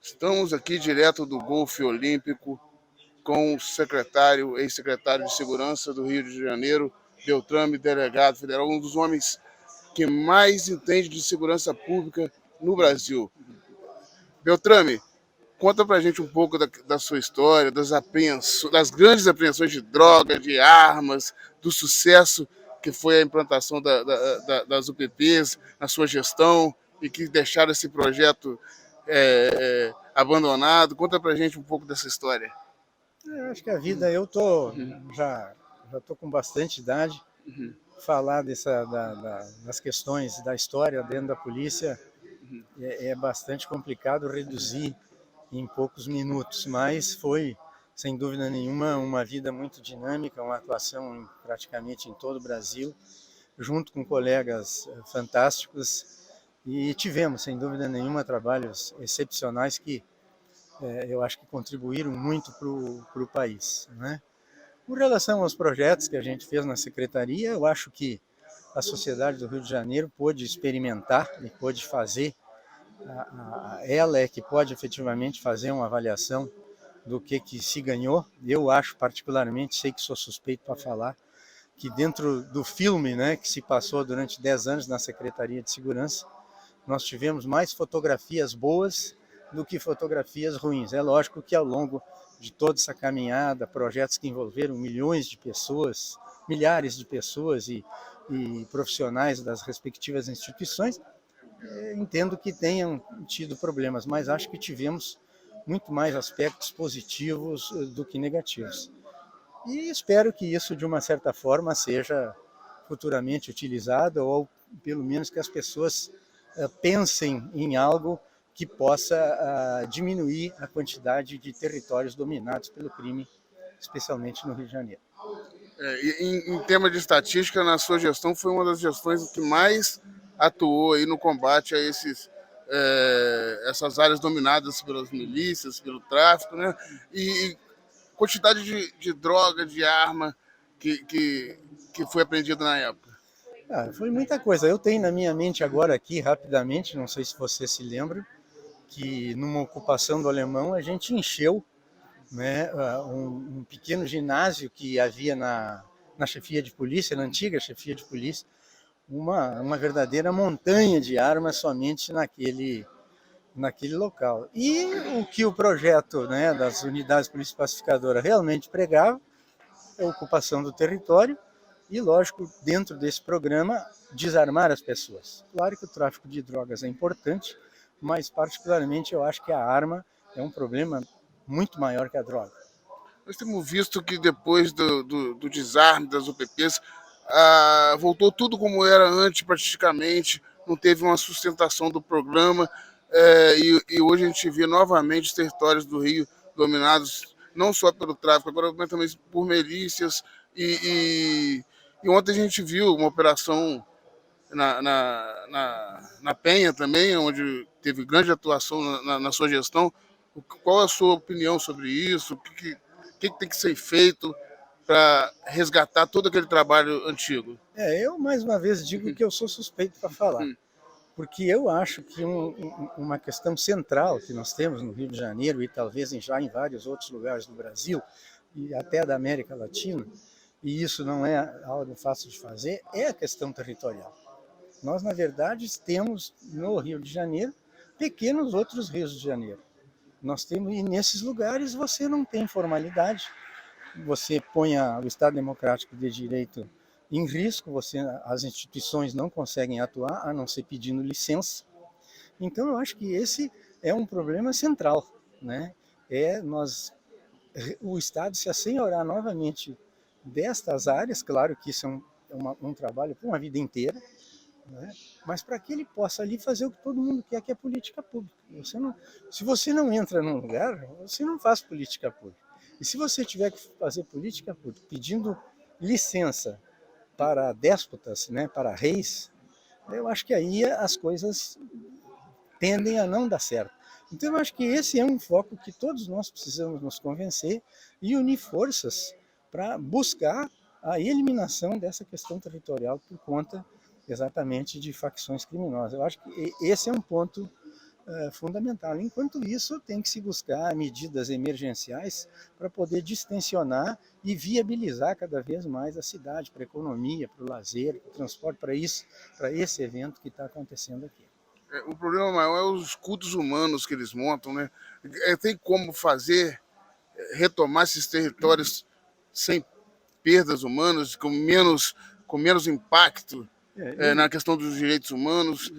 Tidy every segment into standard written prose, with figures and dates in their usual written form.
Estamos aqui direto do Golfe Olímpico com o ex-secretário de Segurança do Rio de Janeiro, Beltrame, delegado federal, um dos homens que mais entende de segurança pública no Brasil. Beltrame, conta pra gente um pouco da sua história, das grandes apreensões de droga, de armas, do sucesso que foi a implantação das UPPs na sua gestão e que deixaram esse projeto abandonado. Conta pra gente um pouco dessa história. Eu acho que a vida, eu tô já tô com bastante idade. Falar das questões da história dentro da polícia é bastante complicado reduzir em poucos minutos, mas foi, sem dúvida nenhuma, uma vida muito dinâmica, uma atuação praticamente em todo o Brasil, junto com colegas fantásticos, e tivemos, sem dúvida nenhuma, trabalhos excepcionais que eu acho que contribuíram muito para o país, né? Com relação aos projetos que a gente fez na secretaria, eu acho que a sociedade do Rio de Janeiro pôde experimentar e pôde fazer, ela é que pode efetivamente fazer uma avaliação do que se ganhou. Eu acho particularmente, sei que sou suspeito para falar, que dentro do filme, né, que se passou durante 10 anos na Secretaria de Segurança, nós tivemos mais fotografias boas do que fotografias ruins. É lógico que ao longo de toda essa caminhada, projetos que envolveram milhões de pessoas, milhares de pessoas e profissionais das respectivas instituições, entendo que tenham tido problemas, mas acho que tivemos muito mais aspectos positivos do que negativos. E espero que isso, de uma certa forma, seja futuramente utilizado, ou pelo menos que as pessoas pensem em algo que possa diminuir a quantidade de territórios dominados pelo crime, especialmente no Rio de Janeiro. Em tema de estatística, na sua gestão foi uma das gestões que mais atuou aí no combate a essas áreas dominadas pelas milícias, pelo tráfico, né? E quantidade de droga, de arma que foi apreendida na época. Foi muita coisa. Eu tenho na minha mente agora aqui, rapidamente, não sei se você se lembra, que numa ocupação do alemão a gente encheu, né, um pequeno ginásio que havia na chefia de polícia, na antiga chefia de polícia, uma verdadeira montanha de armas somente naquele local. E o que o projeto, né, das unidades polícia pacificadora realmente pregava é a ocupação do território e, lógico, dentro desse programa, desarmar as pessoas. Claro que o tráfico de drogas é importante, mas particularmente eu acho que a arma é um problema muito maior que a droga. Nós temos visto que depois do desarme das UPPs, voltou tudo como era antes, praticamente, não teve uma sustentação do programa, e hoje a gente vê novamente os territórios do Rio dominados não só pelo tráfico, agora mas também por milícias, e ontem a gente viu uma operação na Penha também, onde teve grande atuação na sua gestão. Qual é a sua opinião sobre isso? O que tem que ser feito para resgatar todo aquele trabalho antigo? Eu mais uma vez digo que eu sou suspeito para falar, porque eu acho que uma questão central que nós temos no Rio de Janeiro e talvez já em vários outros lugares do Brasil e até da América Latina, e isso não é algo fácil de fazer, é a questão territorial. Nós, na verdade, temos no Rio de Janeiro pequenos outros rios de janeiro. Nós temos, e nesses lugares você não tem formalidade, você põe o Estado Democrático de Direito em risco, as instituições não conseguem atuar, a não ser pedindo licença. Então, eu acho que esse é um problema central, né? O Estado se assenhorar novamente destas áreas, claro que isso é um trabalho para uma vida inteira, né? Mas para que ele possa ali fazer o que todo mundo quer, que é política pública. Se você não entra num lugar, você não faz política pública. E se você tiver que fazer política pública pedindo licença para déspotas, né, para reis, eu acho que aí as coisas tendem a não dar certo. Então eu acho que esse é um foco que todos nós precisamos nos convencer e unir forças para buscar a eliminação dessa questão territorial por conta exatamente de facções criminosas. Eu acho que esse é um ponto fundamental. Enquanto isso, tem que se buscar medidas emergenciais para poder distensionar e viabilizar cada vez mais a cidade, para a economia, para o lazer, para o transporte, para esse evento que está acontecendo aqui. O problema maior é os escudos humanos que eles montam, né? Tem como fazer, retomar esses territórios sem perdas humanas, com menos impacto na questão dos direitos humanos.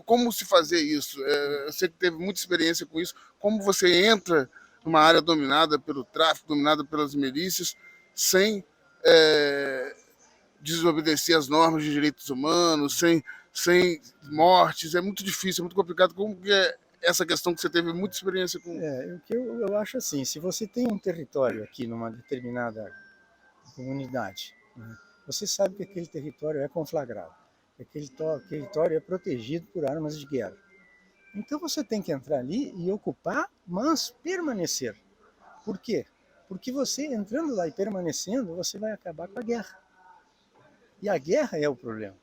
Como se fazer isso? Você que teve muita experiência com isso, como você entra numa área dominada pelo tráfico, dominada pelas milícias, sem desobedecer as normas de direitos humanos, sem mortes? É muito difícil, é muito complicado. Como que é essa questão que você teve muita experiência com? O que eu acho assim, se você tem um território aqui numa determinada comunidade, né, você sabe que aquele território é conflagrado, que aquele território é protegido por armas de guerra. Então você tem que entrar ali e ocupar, mas permanecer. Por quê? Porque você entrando lá e permanecendo, você vai acabar com a guerra. E a guerra é o problema.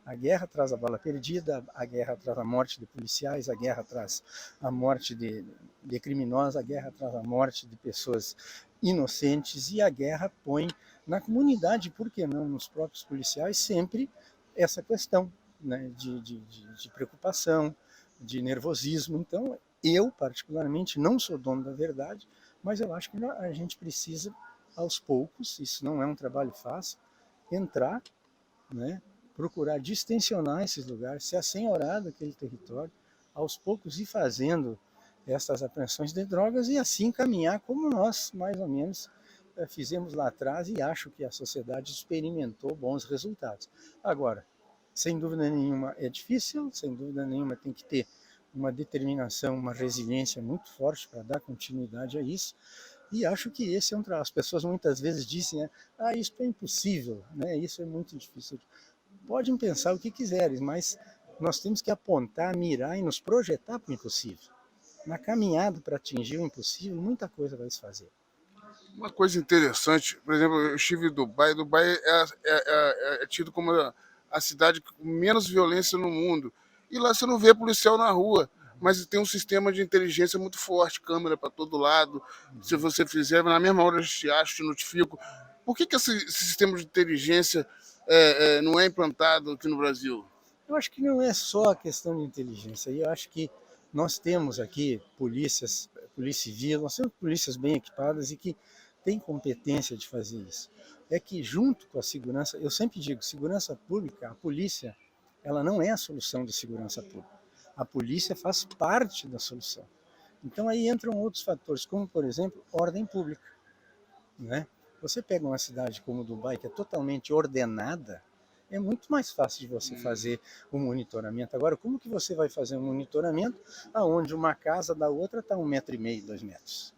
A guerra traz a bala perdida, a guerra traz a morte de policiais, a guerra traz a morte de criminosos, a guerra traz a morte de pessoas inocentes, e a guerra põe na comunidade, por que não nos próprios policiais, sempre essa questão, né, de preocupação, de nervosismo. Então, eu, particularmente, não sou dono da verdade, mas eu acho que a gente precisa, aos poucos, isso não é um trabalho fácil, entrar, né, procurar distensionar esses lugares, se assenhorar daquele território, aos poucos ir fazendo essas apreensões de drogas e assim caminhar como nós, mais ou menos, fizemos lá atrás, e acho que a sociedade experimentou bons resultados. Agora, sem dúvida nenhuma é difícil, sem dúvida nenhuma tem que ter uma determinação, uma resiliência muito forte para dar continuidade a isso. E acho que esse é um trabalho. As pessoas muitas vezes dizem, isso é impossível, né? Isso é muito difícil. Podem pensar o que quiserem, mas nós temos que apontar, mirar e nos projetar para o impossível. Na caminhada para atingir o impossível, muita coisa vai se fazer. Uma coisa interessante, por exemplo, eu estive em Dubai. Dubai é tido como a cidade com menos violência no mundo. E lá você não vê policial na rua, mas tem um sistema de inteligência muito forte, câmera para todo lado. Se você fizer, na mesma hora eu te acho, te notifico. Por que esse sistema de inteligência não é implantado aqui no Brasil? Eu acho que não é só a questão de inteligência. Eu acho que nós temos aqui polícia civil, nós temos polícias bem equipadas e que têm competência de fazer isso. É que junto com a segurança, eu sempre digo, segurança pública, a polícia, ela não é a solução de segurança pública. A polícia faz parte da solução. Então aí entram outros fatores, como por exemplo, ordem pública, né? Você pega uma cidade como Dubai, que é totalmente ordenada, é muito mais fácil de você fazer um monitoramento. Agora, como que você vai fazer um monitoramento aonde uma casa da outra está 1,5 m, 2 metros?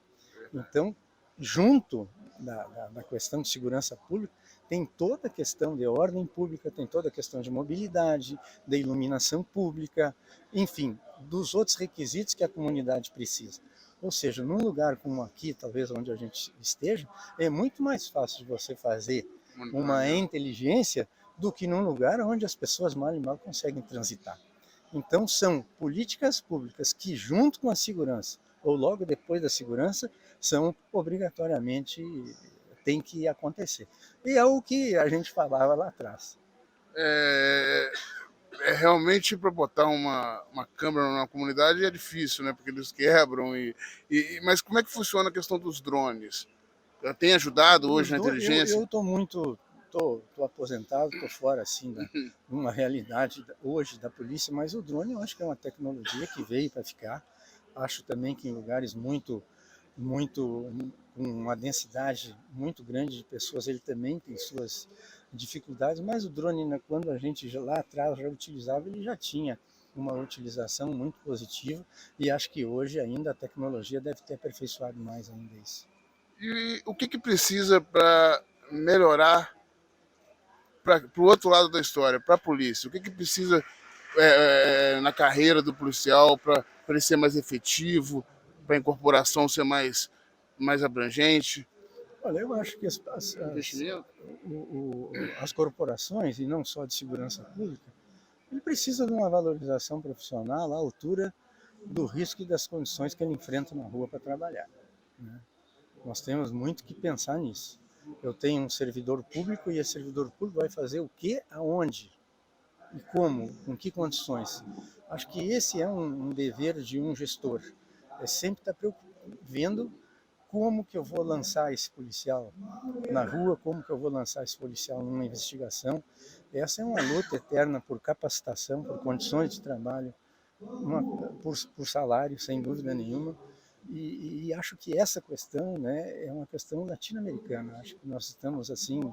Então, junto da questão de segurança pública, tem toda a questão de ordem pública, tem toda a questão de mobilidade, de iluminação pública, enfim, dos outros requisitos que a comunidade precisa. Ou seja, num lugar como aqui, talvez onde a gente esteja, é muito mais fácil de você fazer uma inteligência do que num lugar onde as pessoas mal e mal conseguem transitar. Então, são políticas públicas que, junto com a segurança, ou logo depois da segurança, são obrigatoriamente, tem que acontecer. E é o que a gente falava lá atrás. Realmente, para botar uma câmera na comunidade é difícil, né? Porque eles quebram. Mas como é que funciona a questão dos drones? Tem ajudado hoje na inteligência? Eu estou muito... Estou aposentado, estou fora assim de uma realidade hoje da polícia, mas o drone eu acho que é uma tecnologia que veio para ficar. Acho também que em lugares com uma densidade muito grande de pessoas, ele também tem suas dificuldades, mas o drone, quando a gente lá atrás já utilizava, ele já tinha uma utilização muito positiva, e acho que hoje ainda a tecnologia deve ter aperfeiçoado mais ainda isso. E o que precisa para melhorar para o outro lado da história, para a polícia? O que precisa na carreira do policial para ele ser mais efetivo, para a incorporação ser mais abrangente? Olha, eu acho que as corporações, e não só de segurança pública, ele precisa de uma valorização profissional à altura do risco e das condições que ele enfrenta na rua para trabalhar, né? Nós temos muito que pensar nisso. Eu tenho um servidor público e esse servidor público vai fazer o quê, aonde e como, com que condições. Acho que esse é um dever de um gestor, é sempre estar vendo como que eu vou lançar esse policial na rua, como que eu vou lançar esse policial numa investigação. Essa é uma luta eterna por capacitação, por condições de trabalho, por salário, sem dúvida nenhuma. E acho que essa questão, né, é uma questão latino-americana. Acho que nós estamos assim,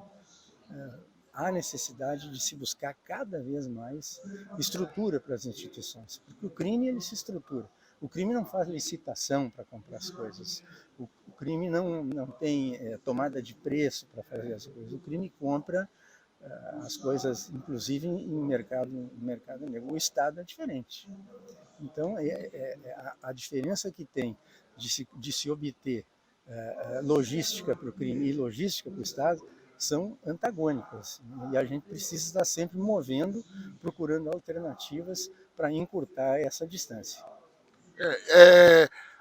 há necessidade de se buscar cada vez mais estrutura para as instituições, porque o crime ele se estrutura. O crime não faz licitação para comprar as coisas. O crime não tem tomada de preço para fazer as coisas. O crime compra as coisas, inclusive em mercado negro. O Estado é diferente. Então, a diferença que tem de se obter logística para o crime e logística para o Estado são antagônicas. E a gente precisa estar sempre movendo, procurando alternativas para encurtar essa distância.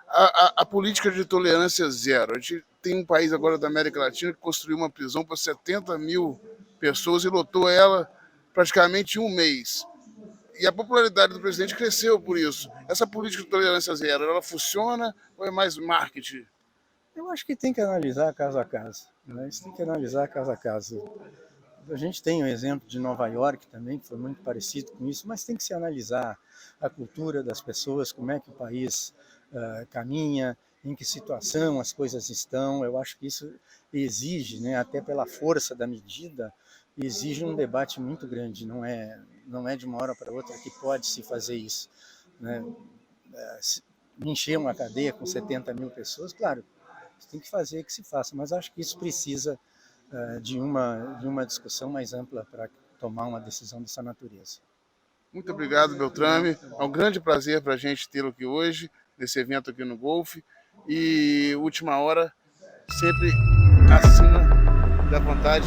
A política de tolerância zero. A gente tem um país agora da América Latina que construiu uma prisão para 70 mil pessoas e lotou ela praticamente em um mês. E a popularidade do presidente cresceu por isso. Essa política de tolerância zero, ela funciona ou é mais marketing? Eu acho que tem que analisar caso a caso, né? Isso tem que analisar caso a caso. A gente tem o exemplo de Nova York também, que foi muito parecido com isso, mas tem que se analisar a cultura das pessoas, como é que o país caminha, em que situação as coisas estão. Eu acho que isso exige, né, até pela força da medida, exige um debate muito grande. Não é de uma hora para outra que pode se fazer isso, né? Encher uma cadeia com 70 mil pessoas, claro, tem que fazer que se faça, mas acho que isso precisa de uma discussão mais ampla para tomar uma decisão dessa natureza. Muito obrigado, Beltrame. É um grande prazer para a gente tê-lo aqui hoje, nesse evento aqui no Golf. E última hora, sempre acima da vontade